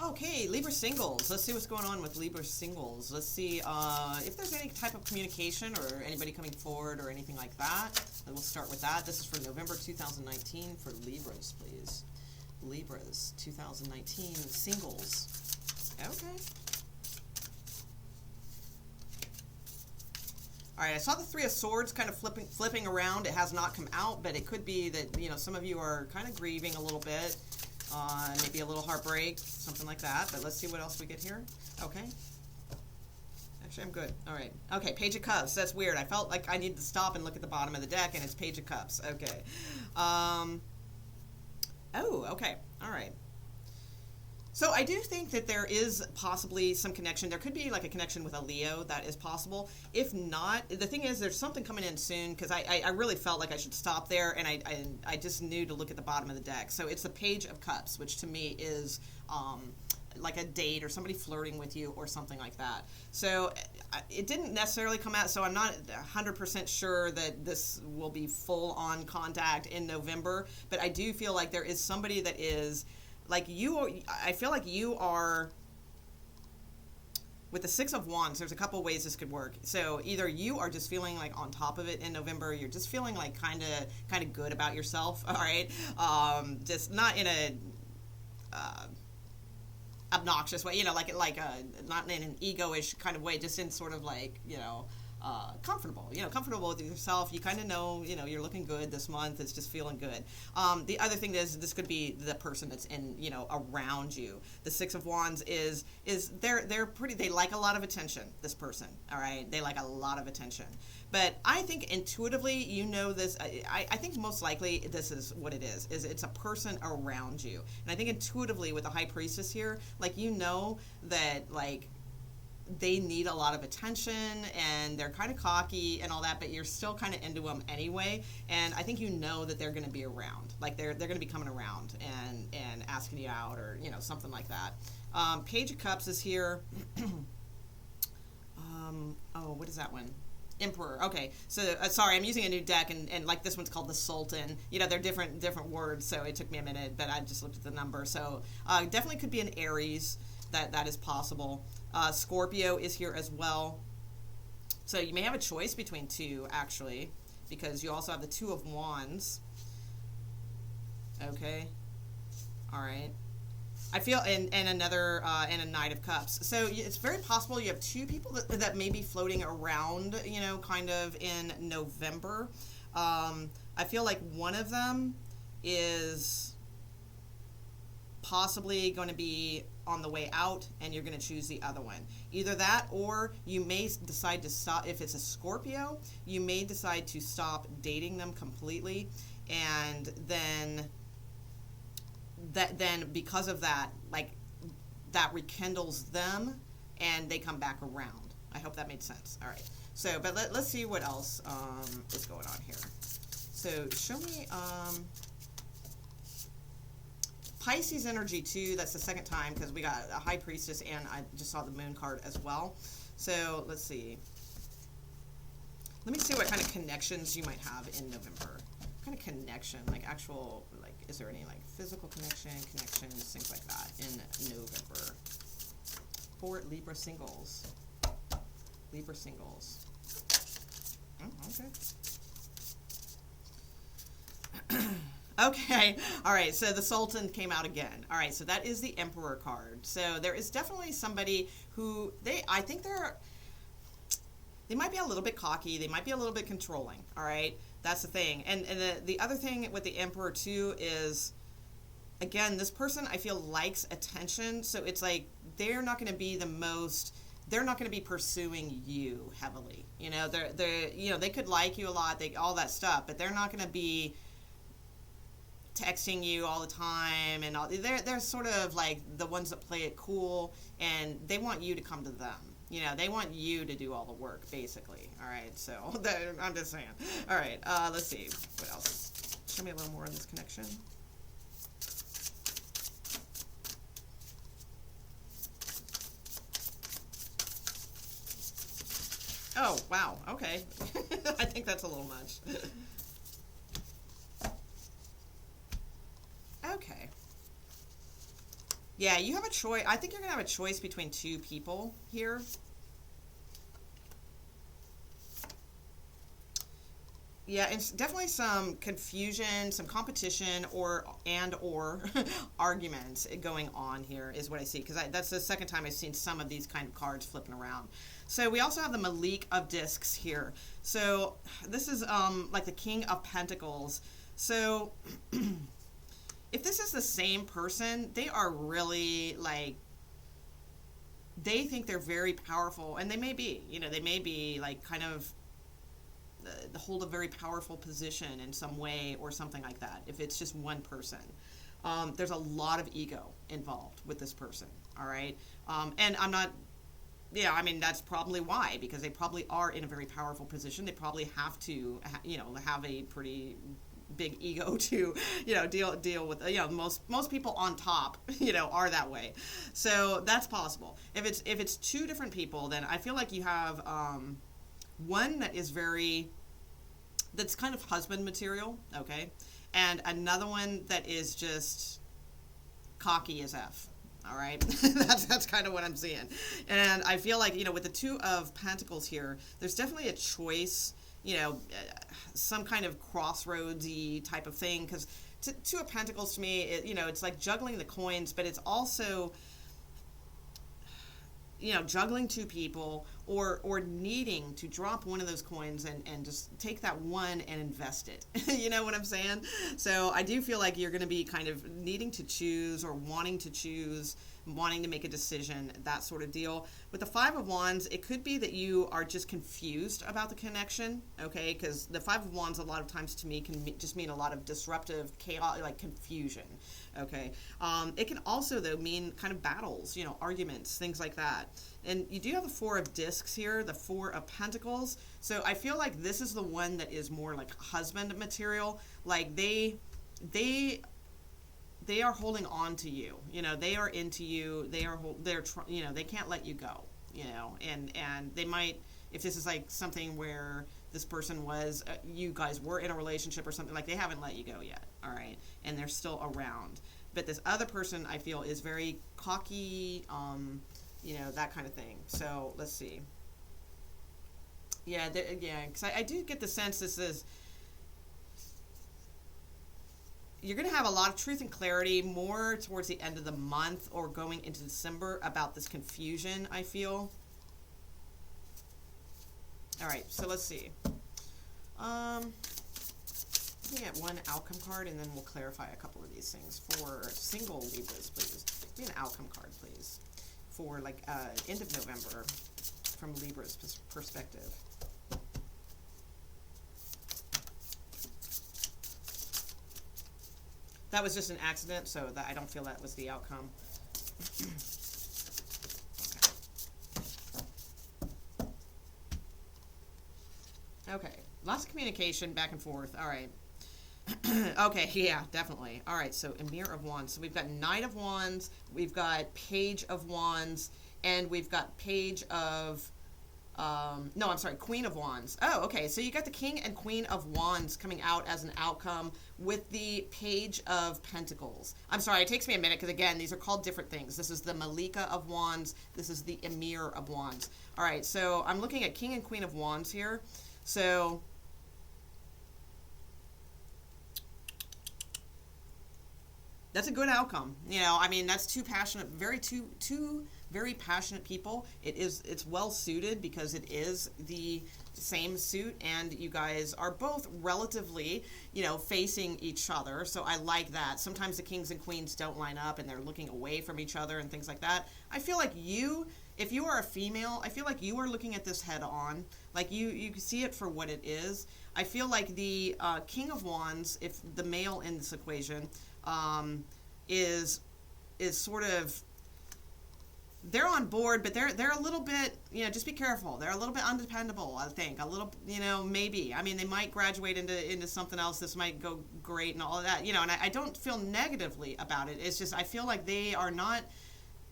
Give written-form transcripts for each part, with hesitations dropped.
Okay, Libra singles. Let's see what's going on with Libra singles. Let's see if there's any type of communication or anybody coming forward or anything like that. And we'll start with that. This is for November 2019 for Libras, please. Libras 2019 singles. Okay. All right, I saw the Three of Swords kind of flipping around. It has not come out, but it could be that, you know, some of you are kind of grieving a little bit. Maybe a little heartbreak, something like that. But let's see what else we get here. Okay. Actually, I'm good. All right. Okay, Page of Cups. That's weird. I felt like I needed to stop and look at the bottom of the deck, and it's Page of Cups. Okay. Oh, okay. All right. So I do think that there is possibly some connection. There could be like a connection with a Leo. That is possible. If not, the thing is there's something coming in soon, because I really felt like I should stop there, and I just knew to look at the bottom of the deck. So it's the Page of Cups, which to me is like a date or somebody flirting with you or something like that. So it didn't necessarily come out, so I'm not 100% sure that this will be full-on contact in November, but I do feel like there is somebody that is... Like I feel like you are, with the Six of Wands, there's a couple ways this could work. So either you are just feeling like on top of it in November, you're just feeling like kind of good about yourself, all right? Just not in a obnoxious way, you know, like not in an ego-ish kind of way, just in sort of like, you know, comfortable with yourself. You kind of know, you know, you're looking good this month. It's just feeling good. The other thing is this could be the person that's in, you know, around you. The Six of Wands is they're pretty, they like a lot of attention, this person, all right? They like a lot of attention. But I think intuitively, you know this, I think most likely this is what it is it's a person around you. And I think intuitively with the High Priestess here, like, you know that, like, they need a lot of attention and they're kind of cocky and all that, but you're still kind of into them anyway. And I think you know that they're going to be around, like they're going to be coming around and asking you out, or, you know, something like that. Page of Cups is here. Oh, what is that one? Emperor. Okay, so sorry, I'm using a new deck, and like this one's called the Sultan. You know, they're different words, so it took me a minute, but I just looked at the number. So definitely could be an Aries. That is possible. Scorpio is here as well. So you may have a choice between two, actually, because you also have the Two of Wands. Okay. All right. I feel, and another, and a Knight of Cups. So it's very possible you have two people that may be floating around, you know, kind of in November. I feel like one of them is possibly going to be on the way out, and you're going to choose the other one. Either that, or you may decide to stop. If it's a Scorpio, you may decide to stop dating them completely, and then because of that, like, that rekindles them and they come back around. I hope that made sense. All right. So, but let's see what else is going on here. So show me Pisces energy too. That's the second time, because we got a High Priestess, and I just saw the Moon card as well. So let's see. Let me see what kind of connections you might have in November. What kind of connection, like actual, like, is there any like physical connections, things like that in November for Libra singles? Libra singles. Oh, okay. Okay, all right, so the Sultan came out again. All right, so that is the Emperor card. So there is definitely somebody who, I think they might be a little bit cocky, they might be a little bit controlling, all right? That's the thing. And the other thing with the Emperor too is, again, this person I feel likes attention, so it's like they're not going to be they're not going to be pursuing you heavily. You know, they're you know, they could like you a lot, all that stuff, but they're not going to be texting you all the time, and all. They're sort of like the ones that play it cool, and they want you to come to them. You know, they want you to do all the work, basically. All right, so I'm just saying. All right, let's see what else. Show me a little more on this connection. Oh, wow. Okay. I think that's a little much. Okay. Yeah, you have a choice. I think you're going to have a choice between two people here. Yeah, it's definitely some confusion, some competition, or arguments going on here is what I see, because that's the second time I've seen some of these kind of cards flipping around. So we also have the Malik of Discs here. So this is like the King of Pentacles. So if this is the same person, they are really like, they think they're very powerful, and they may be, they may be like kind of hold a very powerful position in some way or something like that. If it's just one person, there's a lot of ego involved with this person. All right. And I'm not, I mean, that's probably why, because they probably are in a very powerful position. They probably have to, have a pretty big ego to, deal with, most people on top, are that way. So that's possible. If it's two different people, then I feel like you have, one that is that's kind of husband material, okay? And another one that is just cocky as F, all right? that's kind of what I'm seeing. And I feel like, with the Two of Pentacles here, there's definitely a choice, some kind of crossroadsy type of thing, because Two of Pentacles to me, it's like juggling the coins, but it's also, juggling two people, or needing to drop one of those coins and just take that one and invest it. You know what I'm saying? So I do feel like you're going to be kind of needing to choose, or wanting to choose, wanting to make a decision, that sort of deal. With the Five of Wands, it could be that you are just confused about the connection, okay? Because the Five of Wands a lot of times to me can just mean a lot of disruptive, chaos, like confusion, okay? It can also, though, mean kind of battles, arguments, things like that. And you do have the Four of Discs here, the Four of Pentacles. So I feel like this is the one that is more like husband material. Like they are holding on to you. They are into you. They can't let you go. And they might, if this is like something where this person was, you guys were in a relationship or something, like they haven't let you go yet. All right, and they're still around. But this other person, I feel, is very cocky. That kind of thing. So let's see. Yeah, because I do get the sense this is, you're going to have a lot of truth and clarity more towards the end of the month or going into December about this confusion, I feel. All right, so let's see. Get one outcome card, and then we'll clarify a couple of these things. For single Libras, please. Give me an outcome card, please. For like end of November, from Libra's perspective. That was just an accident, so that I don't feel that was the outcome. Okay, lots of communication back and forth. All right. Okay, yeah, definitely. All right, so Emir of Wands. So we've got Knight of Wands, we've got Page of Wands, and we've got Page of... Queen of Wands. Oh, okay, so you got the King and Queen of Wands coming out as an outcome with the Page of Pentacles. I'm sorry, it takes me a minute, because again, these are called different things. This is the Malika of Wands, this is the Emir of Wands. All right, so I'm looking at King and Queen of Wands here. So... that's a good outcome. I mean, that's two very passionate people. It's well suited because it is the same suit, and you guys are both relatively, facing each other. So I like that. Sometimes the kings and queens don't line up and they're looking away from each other and things like that. I feel like if you are a female, I feel like you are looking at this head on. Like you see it for what it is. I feel like the King of Wands, if the male in this equation, is sort of, they're on board, but they're a little bit, just be careful. They're a little bit undependable, I think. A little, maybe. I mean, they might graduate into something else. This might go great and all of that, and I don't feel negatively about it. It's just, I feel like they are not,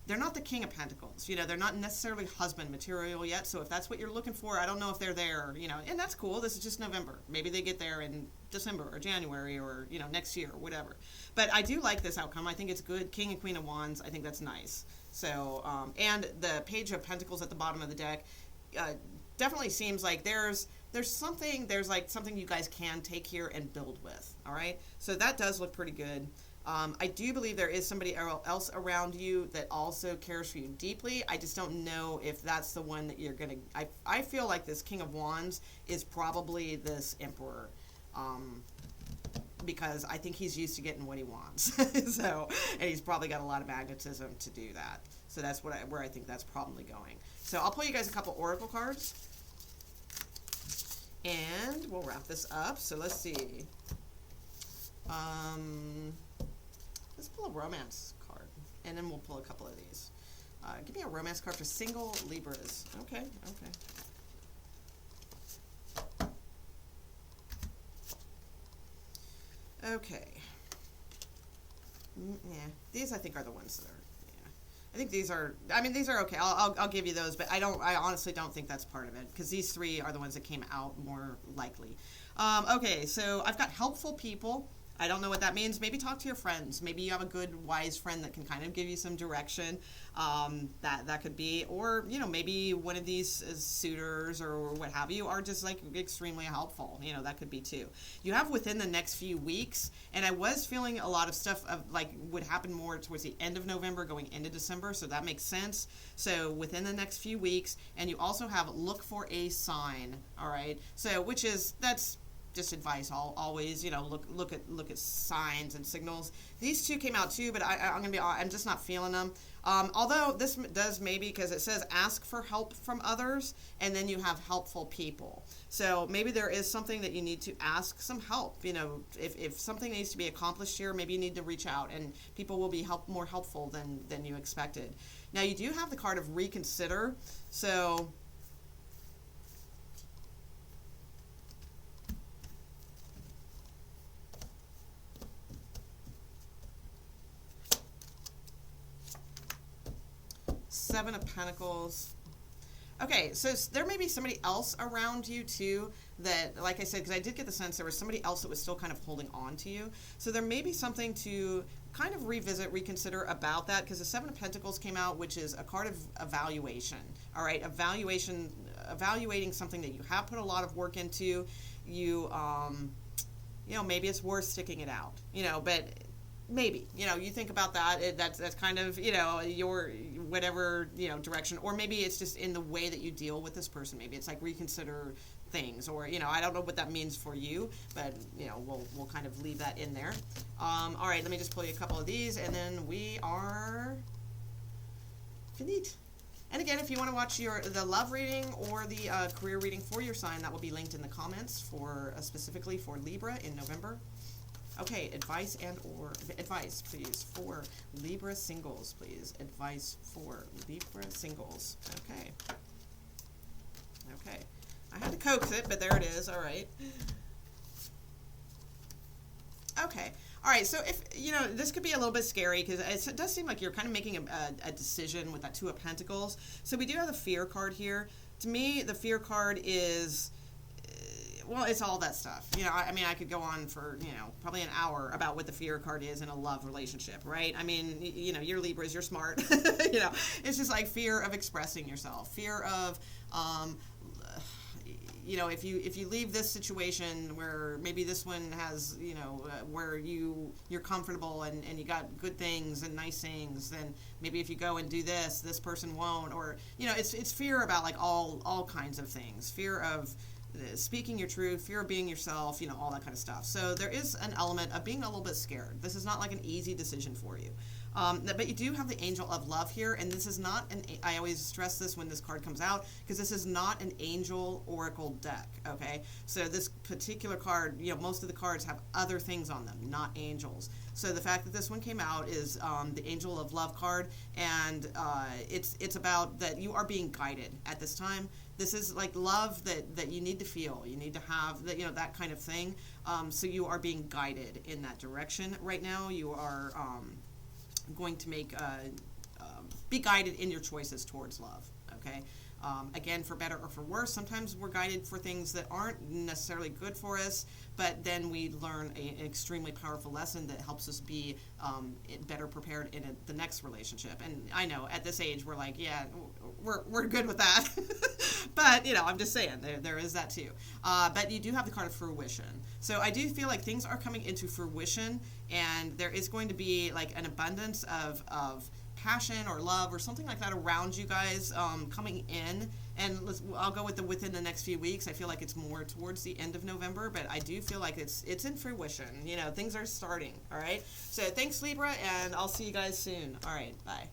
they're not the King of Pentacles. You know, they're not necessarily husband material yet. So if that's what you're looking for, I don't know if they're there, you know, and that's cool. This is just November. Maybe they get there in December or January or, you know, next year or whatever. But I do like this outcome. I think it's good. King and Queen of Wands, I think that's nice. So, and the Page of Pentacles at the bottom of the deck definitely seems like there's like something you guys can take here and build with. All right. So that does look pretty good. I do believe there is somebody else around you that also cares for you deeply. I just don't know if that's the one that you're going to... I feel like this King of Wands is probably this Emperor. Because I think he's used to getting what he wants. So, and he's probably got a lot of magnetism to do that. So that's where I think that's probably going. So I'll pull you guys a couple Oracle cards. And we'll wrap this up. So let's see. Let's pull a romance card, and then we'll pull a couple of these. Give me a romance card for single Libras. Okay, okay. Okay. Yeah, these I think are the ones that are, yeah. I think these are, I mean, these are okay. I'll give you those, but I honestly don't think that's part of it, because these three are the ones that came out more likely. Okay, so I've got helpful people. I don't know what that means. Maybe talk to your friends. Maybe you have a good, wise friend that can kind of give you some direction. That could be, or, you know, maybe one of these suitors or what have you are just like extremely helpful. You know, that could be too. You have within the next few weeks, and I was feeling a lot of stuff of like would happen more towards the end of November going into December, so that makes sense. So within the next few weeks, and you also have look for a sign. All right, so that's just advice. I'll always, you know, look at signs and signals. These two came out too, but I'm just not feeling them. Although this does maybe, because it says ask for help from others, and then you have helpful people. So maybe there is something that you need to ask some help. You know, if something needs to be accomplished here, maybe you need to reach out, and people will be more helpful than you expected. Now you do have the card of reconsider. So Seven of Pentacles. Okay, so there may be somebody else around you too that, like I said, because I did get the sense there was somebody else that was still kind of holding on to you. So there may be something to kind of reconsider about that, because the Seven of Pentacles came out, which is a card of evaluation. All right, evaluating something that you have put a lot of work into. You know, maybe it's worth sticking it out. You know, but maybe, you know, you think about that, that's kind of, you know, your whatever, you know, direction, or maybe it's just in the way that you deal with this person. Maybe it's like reconsider things, or, you know, I don't know what that means for you, but, you know, we'll kind of leave that in there. All right, let me just pull you a couple of these, and then we are finite. And again, if you want to watch the love reading or the career reading for your sign, that will be linked in the comments for specifically for Libra in November. Okay, advice please for Libra singles, please. Advice for Libra singles. Okay. Okay. I had to coax it, but there it is. All right. Okay. All right, so if, you know, this could be a little bit scary, because it does seem like you're kind of making a decision with that Two of Pentacles. So we do have the Fear card here. To me, the Fear card is... well, it's all that stuff. You know, I mean, I could go on for, you know, probably an hour about what the Fear card is in a love relationship, right? I mean, you know, you're Libras, you're smart. You know, it's just like fear of expressing yourself, fear of, you know, if you leave this situation where maybe this one has, you know, where you're comfortable and you got good things and nice things, then maybe if you go and do this person won't, or, you know, it's fear about like all kinds of things, fear of speaking your truth, fear of being yourself, you know, all that kind of stuff. So there is an element of being a little bit scared. This is not like an easy decision for you. But you do have the Angel of Love here, and this is not I always stress this when this card comes out, because this is not an angel oracle deck, okay? So this particular card, you know, most of the cards have other things on them, not angels. So the fact that this one came out is the Angel of Love card, and it's about that you are being guided at this time. This is like love that you need to feel. You need to have that, you know, that kind of thing. So you are being guided in that direction right now. You are going to make be guided in your choices towards love. Okay. Again, for better or for worse, sometimes we're guided for things that aren't necessarily good for us, but then we learn an extremely powerful lesson that helps us be better prepared in the next relationship. And I know at this age, we're like, yeah, we're good with that. But, you know, I'm just saying, there is that too. But you do have the card of fruition. So I do feel like things are coming into fruition, and there is going to be like an abundance of passion or love or something like that around you guys coming in. And I'll go with within the next few weeks. I feel like it's more towards the end of November, but I do feel like it's in fruition. You know, things are starting. All right. So thanks, Libra, and I'll see you guys soon. All right. Bye.